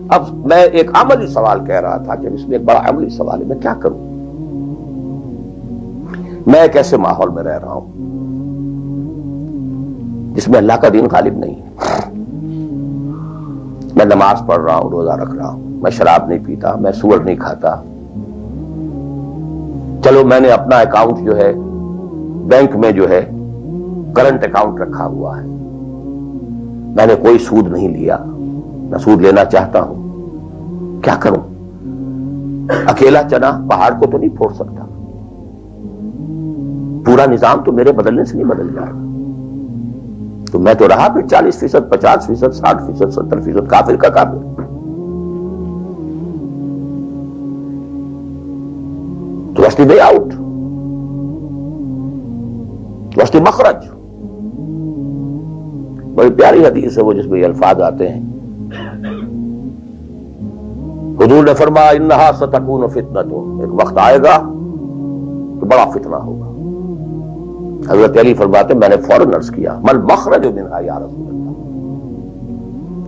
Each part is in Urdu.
اب میں ایک عملی سوال کہہ رہا تھا کہ اس میں ایک بڑا عملی سوال ہے، میں کیا کروں؟ میں ایک ایسے ماحول میں رہ رہا ہوں جس میں اللہ کا دین غالب نہیں ہے. میں نماز پڑھ رہا ہوں، روزہ رکھ رہا ہوں، میں شراب نہیں پیتا، میں سور نہیں کھاتا. چلو میں نے اپنا اکاؤنٹ جو ہے بینک میں جو ہے کرنٹ اکاؤنٹ رکھا ہوا ہے، میں نے کوئی سود نہیں لیا، نہ سود لینا چاہتا ہوں. کیا کروں؟ اکیلا چنا پہاڑ کو تو نہیں پھوڑ سکتا، پورا نظام تو میرے بدلنے سے نہیں بدل جائے گا. تو میں تو رہا پھر 40%، 50%، 60%، 70% کافر کا کافر. تو what's the way out? What's the مخرج؟ بڑی پیاری حدیث ہے وہ جس میں یہ الفاظ آتے ہیں. حضور نے فرمایا انہا ستکون فتنۃ، ایک وقت آئے گا تو بڑا فتنہ ہوگا. حضرت علی فرماتے میں نے فوراً عرض کیا مل مخرج منہا یا رسول اللہ،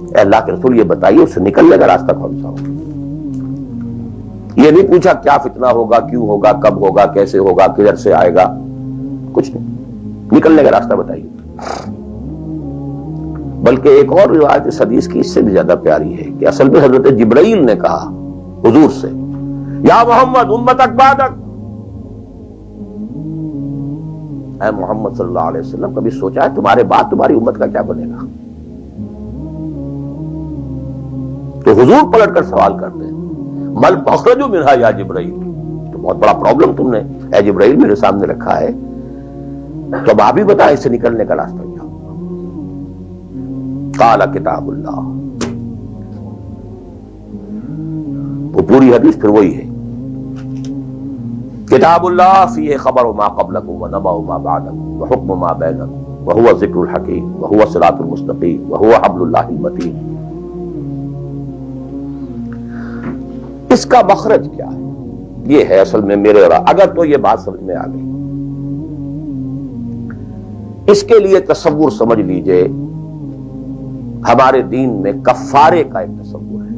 اے اللہ کے رسول یہ بتائیے اس سے نکلنے کا راستہ کون سا ہوگا؟ یہ نہیں پوچھا کیا فتنہ ہوگا، کیوں ہوگا، کب ہوگا، کیسے ہوگا، کدھر سے آئے گا، کچھ نہیں. نکلنے کا راستہ بتائیے. بلکہ ایک اور روایت اس حدیث کی اس سے بھی زیادہ پیاری ہے کہ اصل میں حضرت جبرائیل نے کہا حضور سے یا محمد امتک بعدک، اے محمد صلی اللہ علیہ وسلم کبھی سوچا ہے تمہارے بعد تمہاری امت کا کیا بنے گا؟ تو حضور پلٹ کر سوال کرتے ہیں مل مخرج منہا یا جبرائیل، تو بہت بڑا پرابلم تم نے اے جبرائیل میرے سامنے رکھا ہے، تو اب آپ ہی بتائیں اس سے نکلنے کا راستہ کیا؟ قال کتاب اللہ. وہ پوری حدیث پھر وہی ہے، کتاب اللہ فیہ خبر ما قبلکم ونبأ ما بعدکم وحکم ما بینکم وہو ذکر الحکیم وہو صراط المستقیم وہو حبل اللہ المتین. اس کا مخرج کیا ہے؟ یہ ہے اصل میں میرے اگر تو یہ بات سمجھ میں آ گئی، اس کے لیے تصور سمجھ لیجئے ہمارے دین میں کفارے کا ایک تصور ہے.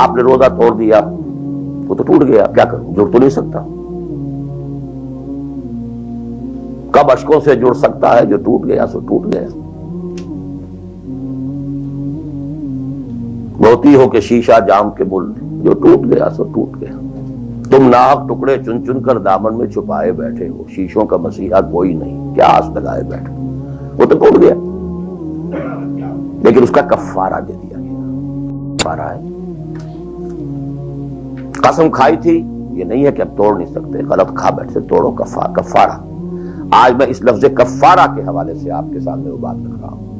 آپ نے روزہ توڑ دیا وہ تو ٹوٹ گیا، کیا کروں؟ جڑ تو نہیں سکتا. کب اشکوں سے جڑ سکتا ہے؟ جو ٹوٹ گیا سو ٹوٹ گیا. موتی ہو کہ شیشہ جام کے بل، جو ٹوٹ گیا سو ٹوٹ گیا. تم ناحق ٹکڑے چن چن کر دامن میں چھپائے بیٹھے ہو، شیشوں کا مسیحا کوئی نہیں، کیا آس لگائے بیٹھے؟ وہ تو ٹوٹ گیا، لیکن اس کا کفارہ دے دیا گیا. کفارہ ہے. قسم کھائی تھی، یہ نہیں ہے کہ اب توڑ نہیں سکتے، غلط کھا بیٹھے، توڑو کفارہ. آج میں اس لفظ کفارہ کے حوالے سے آپ کے سامنے وہ بات رکھ رہا ہوں.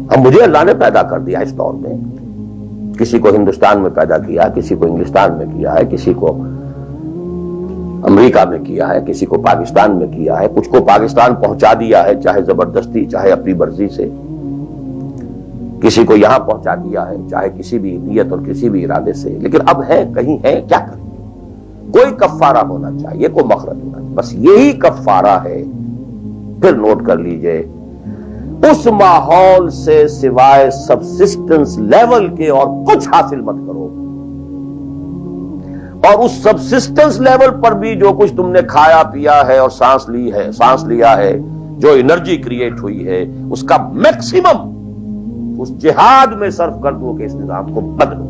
اب مجھے اللہ نے پیدا کر دیا اس دور میں، کسی کو ہندوستان میں پیدا کیا، کسی کو انگلستان میں کیا ہے، کسی کو امریکہ میں کیا ہے، کسی کو پاکستان میں کیا ہے، کچھ کو پاکستان پہنچا دیا ہے چاہے زبردستی چاہے اپنی مرضی سے، کسی کو یہاں پہنچا دیا ہے چاہے کسی بھی نیت اور کسی بھی ارادے سے. لیکن اب ہے کہیں ہے، کیا کریں؟ کوئی کفارہ ہونا چاہیے، کوئی مخرج ہونا چاہیے. بس یہی کفارہ ہے. پھر نوٹ کر لیجئے اس ماحول سے سوائے سبسسٹنس لیول کے اور کچھ حاصل مت کرو، اور اس سبسسٹنس لیول پر بھی جو کچھ تم نے کھایا پیا ہے اور سانس لیا ہے، جو انرجی کریٹ ہوئی ہے، اس کا میکسیمم اس جہاد میں صرف کر دو کہ اس نظام کو بدلو.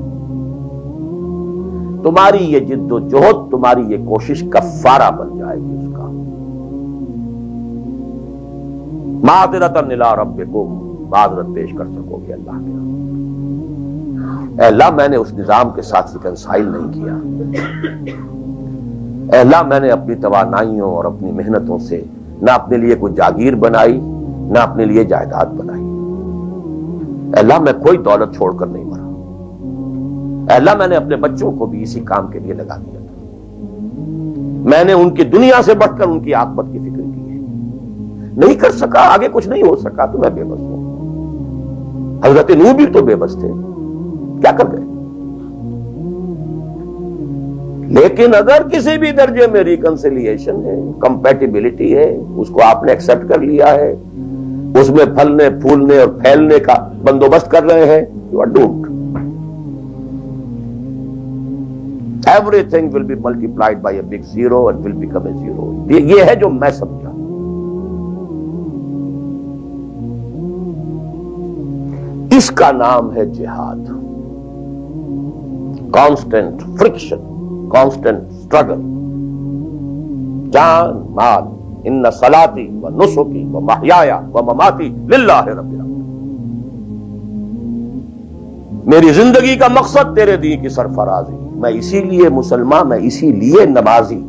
تمہاری یہ جد و جہد، تمہاری یہ کوشش کفارہ بن جائے گی اس کا. معذرتاً الی ربکم، معذرت پیش کر سکو گے اللہ کے. اے اللہ میں نے اس نظام کے ساتھ ریکنسائل نہیں کیا. اے اللہ میں نے اپنی توانائیوں اور اپنی محنتوں سے نہ اپنے لیے کوئی جاگیر بنائی نہ اپنے لیے جائیداد بنائی. اے اللہ میں کوئی دولت چھوڑ کر نہیں مرا. اے اللہ میں نے اپنے بچوں کو بھی اسی کام کے لیے لگا دیا تھا. میں نے ان کی دنیا سے بڑھ کر ان کی عاقبت کی فکر کی ہے. نہیں کر سکا، آگے کچھ نہیں ہو سکا تو میں بے بس ہوں. حضرت نوح بھی تو بے بس تھے، کیا کر گئے؟ لیکن اگر کسی بھی درجے میں ریکنسیلیشن ہے، کمپیٹیبلٹی ہے، اس کو آپ نے ایکسپٹ کر لیا ہے، اس میں پھلنے پھولنے اور پھیلنے کا بندوبست کر رہے ہیں، you are doomed. Everything will be multiplied by a big zero and will become a zero. یہ ہے جو میں سمجھا. اس کا نام ہے جہاد. کانسٹنٹ فرکشن، کانسٹنٹ اسٹرگل، جان مال. ان صلاتی و نسکی و محیای و مماتی للہ رب العالمین. میری زندگی کا مقصد تیرے دین کی سرفرازی. میں اسی لیے مسلمان، میں اسی لیے نمازی.